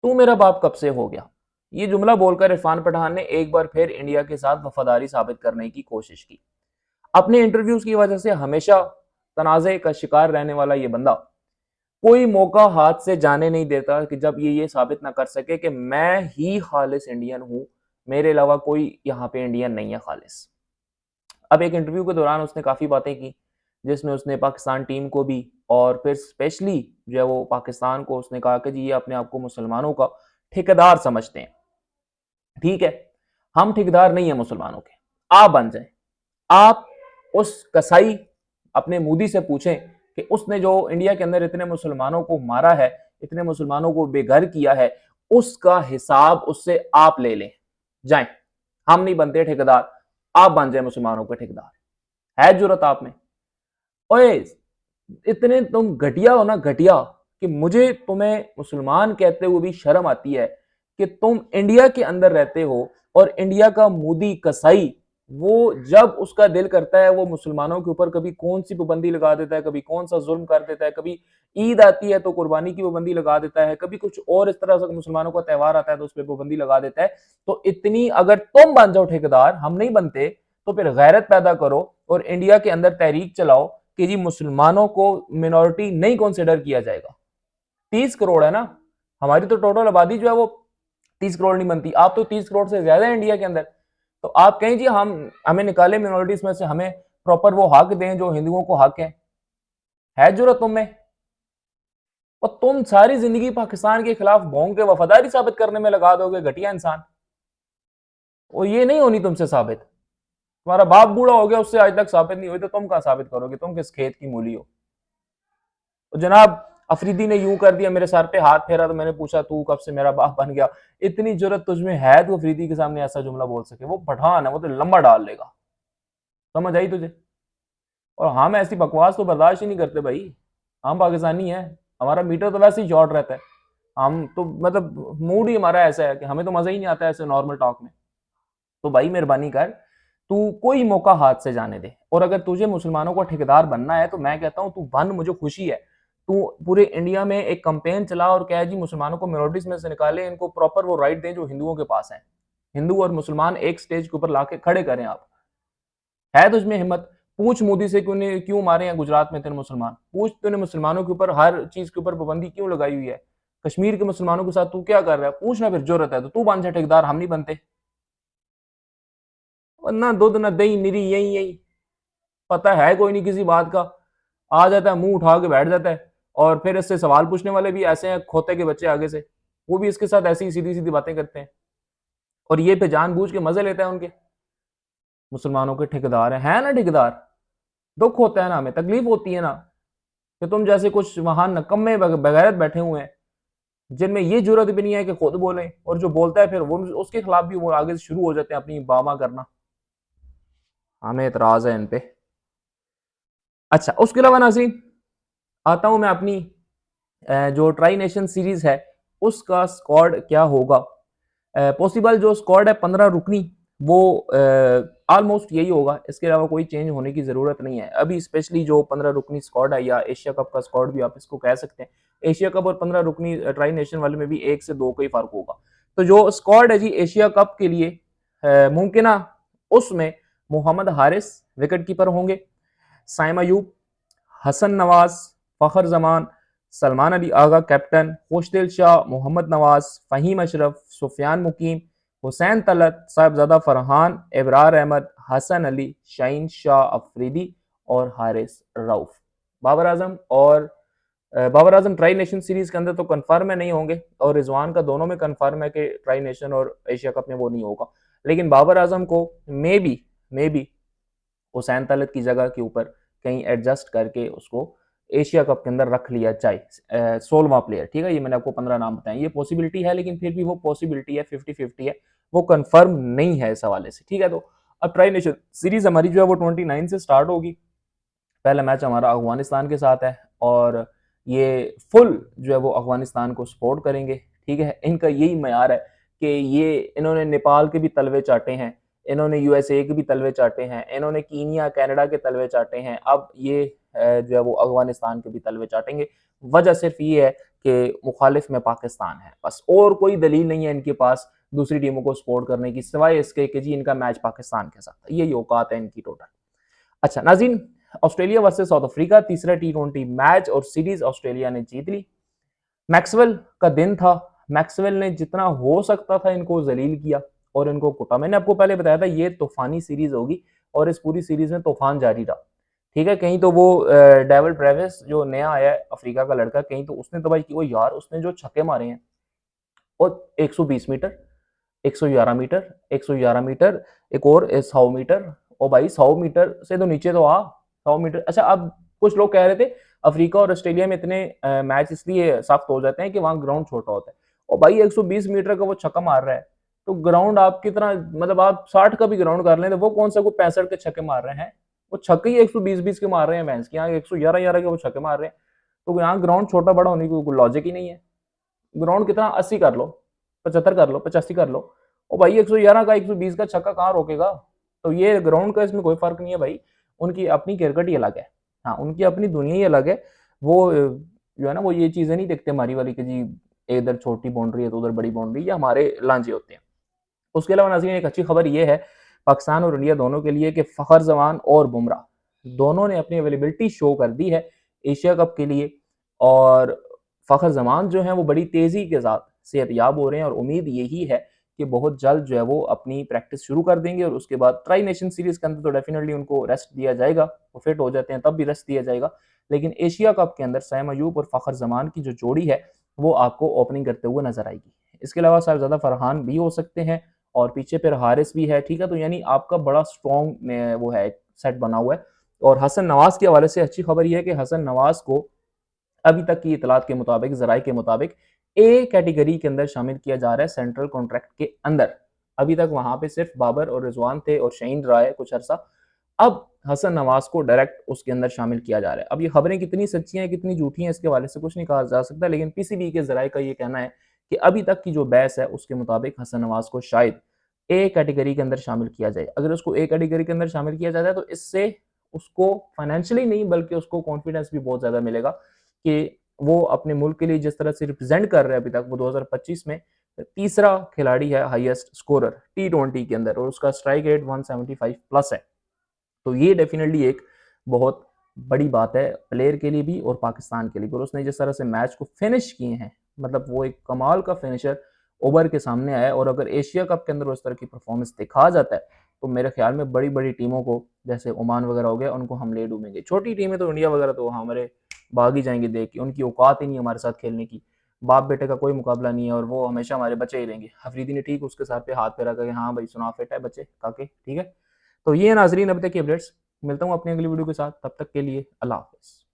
तू मेरा बाप कब से हो गया। ये जुमला बोलकर इरफान पठान ने एक बार फिर इंडिया के साथ वफादारी साबित करने की कोशिश की। अपने इंटरव्यूज की वजह से हमेशा तनाज़े का शिकार रहने वाला ये बंदा कोई मौका हाथ से जाने नहीं देता कि जब ये साबित ना कर सके कि मैं ही खालिस इंडियन हूं, मेरे अलावा कोई यहाँ पे इंडियन नहीं है खालिस। अब एक इंटरव्यू के दौरान उसने काफ़ी बातें की, जिसमें उसने पाकिस्तान टीम को भी और फिर स्पेशली जो है वो पाकिस्तान को उसने कहा कि जी ये अपने आप को मुसलमानों का ठेकेदार समझते हैं। ठीक है, हम ठेकेदार नहीं है मुसलमानों के, आप बन जाए। आप उस कसाई अपने मोदी से पूछें कि उसने जो इंडिया के अंदर इतने मुसलमानों को मारा है, इतने मुसलमानों को बेघर किया है, उसका हिसाब उससे आप ले लें। जाएं, हम नहीं बनते ठेकेदार, आप बन जाए मुसलमानों के ठेकेदार। है जरूरत आप में? ओए, इतने तुम घटिया हो ना, घटिया, कि मुझे तुम्हें मुसलमान कहते हुए भी शर्म आती है कि तुम इंडिया के अंदर रहते हो और इंडिया का मोदी कसाई वो जब उसका दिल करता है वो मुसलमानों के ऊपर कभी कौन सी पाबंदी लगा देता है, कभी कौन सा जुल्म कर देता है, कभी ईद आती है तो कुर्बानी की पाबंदी लगा देता है, कभी कुछ और इस तरह से मुसलमानों का त्यौहार आता है तो उस पर पाबंदी लगा देता है। तो इतनी अगर तुम बन जाओ ठेकेदार, हम नहीं बनते, तो फिर गैरत पैदा करो और इंडिया के अंदर तहरीक चलाओ कि जी मुसलमानों को मिनॉरिटी नहीं कंसिडर किया जाएगा। 30 करोड़ है ना, हमारी तो टोटल आबादी जो है वो 30 करोड़ नहीं बनती, आप तो 30 करोड़ से ज्यादा है इंडिया के अंदर। तो आप कहें जी हम हमें निकाले मिनॉरिटीज में से, हमें प्रॉपर वो हक दें जो हिंदुओं को हक है जरूरत तुम्हें? और तुम सारी जिंदगी पाकिस्तान के खिलाफ भौंक के वफादारी साबित करने में लगा दोगे, घटिया इंसान। और ये नहीं होनी तुमसे साबित, तुम्हारा बाप बूढ़ा हो गया उससे आज तक साबित नहीं हुई, तो तुम कहां साबित करोगे? तुम किस खेत की मूली हो? तो जनाब अफरीदी ने यूं कर दिया, मेरे सर पे हाथ फेरा, तो मैंने पूछा तू कब से मेरा बाप बन गया? इतनी जरूरत तुझमें है तो अफरीदी के सामने ऐसा जुमला बोल सके? वो पठान है, वो तो लंबा डाल लेगा। समझ आई तुझे? और हम ऐसी बकवास तो बर्दाश्त ही नहीं करते भाई। हम पाकिस्तानी हैं, हमारा मीटर तो वैसे ही शॉर्ट रहता है। हम तो मतलब मूड ही हमारा ऐसा है कि हमें तो मजा ही नहीं आता ऐसे नॉर्मल टॉक में। तो भाई मेहरबानी कर, तू कोई मौका हाथ से जाने दे, और अगर तुझे मुसलमानों का ठेकेदार बनना है तो मैं कहता हूं तू बन, मुझे खुशी है। तू पूरे इंडिया में एक कंपेन चला और कह जी मुसलमानों को मिनोरिटीज में से निकाले, इनको प्रॉपर वो राइट दें जो हिंदुओं के पास है। हिंदू और मुसलमान एक स्टेज के ऊपर लाके खड़े करें आप। है तुझमें हिम्मत? पूछ मोदी से क्यों मारे हैं गुजरात में इतने मुसलमान? पूछ तूने मुसलमानों के ऊपर हर चीज के ऊपर पाबंदी क्यों लगाई हुई है? कश्मीर के मुसलमानों के साथ तू क्या कर रहा है? पूछना, फिर जरूरत है तो तू बन जा ठेकेदार, हम नहीं बनते। ना दूध ना दही, निरी यही यही, पता है कोई नहीं किसी बात का। आ जाता है, मुंह उठा के बैठ जाता है, और फिर इससे सवाल पूछने वाले भी ऐसे हैं खोते के बच्चे आगे से, वो भी इसके साथ ऐसी ही सीधी सीधी बातें करते हैं, और ये पे जानबूझ के मजे लेता है उनके। मुसलमानों के ठेकेदार है ना ठेकेदार? दुख होता है ना, हमें तकलीफ होती है ना, कि तुम जैसे कुछ वहां नकम्मे बगैरत बैठे हुए हैं जिनमें ये जरूरत भी नहीं है कि खुद बोले, और जो बोलता है फिर वो उसके खिलाफ भी वो आगे से शुरू हो जाते हैं अपनी बामा करना। हमें एतराज है इन पे। अच्छा, उसके अलावा नाज़रीन, आता हूं मैं अपनी जो ट्राई नेशन सीरीज है उसका स्क्वाड क्या होगा। पॉसिबल जो स्क्वाड है 15 रुकनी, वो ऑलमोस्ट यही होगा, इसके अलावा कोई चेंज होने की जरूरत नहीं है अभी। स्पेशली जो 15 रुकनी स्क्वाड है, या एशिया कप का स्क्वाड भी आप इसको कह सकते हैं, एशिया कप और 15 रुकनी ट्राई नेशन वाले में भी 1 से 2 का ही फर्क होगा। तो जो स्क्वाड है जी एशिया कप के लिए मुमकिन, उसमें मोहम्मद हारिस विकेट कीपर होंगे, साइम अयूब, हसन नवाज, फखर जमान, सलमान अली आगा कैप्टन, खुशदिल शाह, मोहम्मद नवाज, फ़हीम अशरफ, सुफियान मुकीम, हुसैन तलत, साहिबजादा फरहान, इबरार अहमद, हसन अली, शाहीन शाह अफरीदी और हारिस रऊफ। बाबर आजम और Babar Azam tri nation series के अंदर तो कन्फर्म है नहीं होंगे, और रिजवान का दोनों में कन्फर्म है कि ट्राई नेशन और एशिया कप में वो नहीं होगा। लेकिन बाबर आजम को मे बी हुसैन तलत की जगह के ऊपर कहीं एडजस्ट करके उसको एशिया कप के अंदर रख लिया जाए। 16वां प्लेयर, ठीक है, ये मैंने आपको 15 नाम बताए, ये पॉसिबिलिटी है, लेकिन फिर भी वो पॉसिबिलिटी है, 50-50 है, वो कंफर्म नहीं है इस हवाले से, ठीक है। तो अब ट्राई नेशन सीरीज हमारी जो है वो 29 से स्टार्ट होगी। पहला मैच हमारा अफगानिस्तान के साथ है, और ये फुल जो है वो अफगानिस्तान को सपोर्ट करेंगे, ठीक है। इनका यही मैार है कि ये इन्होंने नेपाल के भी तलवे चाटे हैं, इन्होंने यूएसए के भी तलवे चाटे हैं, इन्होंने कीनिया कनाडा के तलवे चाटे हैं, अब ये जो है वो अफगानिस्तान के भी तलवे चाटेंगे। वजह सिर्फ ये है के मुखालिफ में पाकिस्तान है, बस और कोई दलील नहीं है इनके पास दूसरी टीमों को सपोर्ट करने की सिवाय इसके कि जी इनका मैच पाकिस्तान के साथ है, यही औकात है इनकी टोटल। अच्छा नाज़रीन, ऑस्ट्रेलिया वर्सेस साउथ अफ्रीका तीसरा टी20 मैच और सीरीज ऑस्ट्रेलिया ने जीत ली। मैक्सवेल का दिन था, मैक्सवेल ने जितना हो सकता था इनको जलील किया और इनको कुटा। मैंने आपको पहले बताया था ये तूफानी सीरीज होगी और इस पूरी सीरीज में तूफान जारी रहा। ठीक है, कहीं तो वो डेविड ट्रेविस जो नया आया है अफ्रीका का लड़का, कहीं तो उसने तबाही की। वो यार उसने जो छक्के मारे हैं और 120 मीटर, 111 मीटर, 111 मीटर, एक और 100 मीटर। ओ भाई 100 मीटर से तो नीचे तो आ, 100 मीटर। अच्छा, अब कुछ लोग कह रहे थे अफ्रीका और ऑस्ट्रेलिया में इतने मैच इसलिए सख्त हो जाते हैं कि वहां ग्राउंड छोटा होता है। और भाई 120 मीटर का वो छक्का मार रहा है, तो ग्राउंड आप कितना, मतलब आप 60 का भी ग्राउंड कर लें तो वो कौन सा को 65 के छक्के मार रहे हैं। वो छक्के ही 120-20 के मार रहे हैं, भैंस के यहाँ 111 के वो छक्के मार रहे हैं। तो यहाँ ग्राउंड छोटा बड़ा होने की कोई लॉजिक ही नहीं है। ग्राउंड कितना 80 कर लो, 75 कर लो, 85 कर लो। और भाई 111 का 120 का छक्का कहाँ रोकेगा। तो ये ग्राउंड का इसमें कोई फर्क नहीं है भाई, उनकी अपनी क्रिकेट ही अलग है। हाँ, उनकी अपनी दुनिया ही अलग है। वो जो है ना, वो ये चीजें नहीं देखते हमारी वाली कि जी इधर छोटी बाउंड्री है तो उधर बड़ी बाउंड्री, ये हमारे लांझे होते हैं। उसके अलावा नाज़रीन एक अच्छी खबर ये है पाकिस्तान और इंडिया दोनों के लिए कि फ़खर जमान और बुमराह दोनों ने अपनी अवेलेबिलिटी शो कर दी है एशिया कप के लिए। और फ़खर जमान जो है वो बड़ी तेज़ी के साथ सेहतयाब हो रहे हैं और उम्मीद यही है कि बहुत जल्द जो है वो अपनी प्रैक्टिस शुरू कर देंगे और उसके बाद ट्राई नेशन सीरीज़ के अंदर तो डेफिनेटली उनको रेस्ट दिया जाएगा, वो फिट हो जाते हैं तब भी रेस्ट दिया जाएगा। लेकिन एशिया कप के अंदर सैम अयूब और फ़खर जमान की जो जोड़ी है वो आपको ओपनिंग करते हुए नजर आएगी। इसके अलावा साहिबजादा फरहान भी हो सकते हैं और पीछे फिर हारिस भी है। ठीक है, तो यानी आपका बड़ा स्ट्रॉन्ग वो है सेट बना हुआ है। और हसन नवाज के हवाले से अच्छी खबर यह है कि हसन नवाज को अभी तक की इतलात के मुताबिक, जराये के मुताबिक ए कैटेगरी के अंदर शामिल किया जा रहा है सेंट्रल कॉन्ट्रैक्ट के अंदर। अभी तक वहां पे सिर्फ बाबर और रिजवान थे और शहीन राय कुछ अरसा। अब हसन नवाज को डायरेक्ट उसके अंदर शामिल किया जा रहा है। अब ये खबरें कितनी सच्ची हैं कितनी झूठी हैं इसके हवाले से कुछ नहीं कहा जा सकता, लेकिन पीसीबी के जराये का ये कहना है कि अभी तक की जो बहस है उसके मुताबिक हसन नवाज को शायद ए कैटेगरी के अंदर शामिल किया जाए। अगर उसको ए कैटेगरी के अंदर शामिल किया जाता है तो इससे उसको फाइनेंशियली नहीं बल्कि उसको कॉन्फिडेंस भी बहुत ज्यादा मिलेगा कि वो अपने मुल्क के लिए जिस तरह से रिप्रेजेंट कर रहे हैं। अभी तक वो 2025 में तीसरा खिलाड़ी है हाईएस्ट स्कोरर टी20 के अंदर और उसका स्ट्राइक रेट 175 प्लस है। तो ये डेफिनेटली एक बहुत बड़ी बात है प्लेयर के लिए भी और पाकिस्तान के लिए भी। और उसने जिस तरह से मैच को फिनिश किए हैं, मतलब वो एक कमाल का फिनिशर ओवर के सामने आया है। और अगर एशिया कप के अंदर उस तरह की परफॉर्मेंस दिखा जाता है तो मेरे ख्याल में बड़ी बड़ी टीमों को, जैसे ओमान वगैरह हो गया, उनको हम ले डूबेंगे। छोटी टीमें तो इंडिया वगैरह तो हमारे भाग ही जाएंगे देख के, उनकी औकात ही नहीं हमारे साथ खेलने की। बाप बेटे का कोई मुकाबला नहीं है और वो हमेशा हमारे बच्चे ही रहेंगे। अफरीदी ने ठीक उसके साथ पे हाथ फेरा करके हाँ भाई सुना फिट है बच्चे काके, ठीक है। तो ये नाजरीन अभी तक की अपडेट्स, मिलता हूँ अपनी अगली वीडियो के साथ, तब तक के लिए अल्लाह हाफिज़।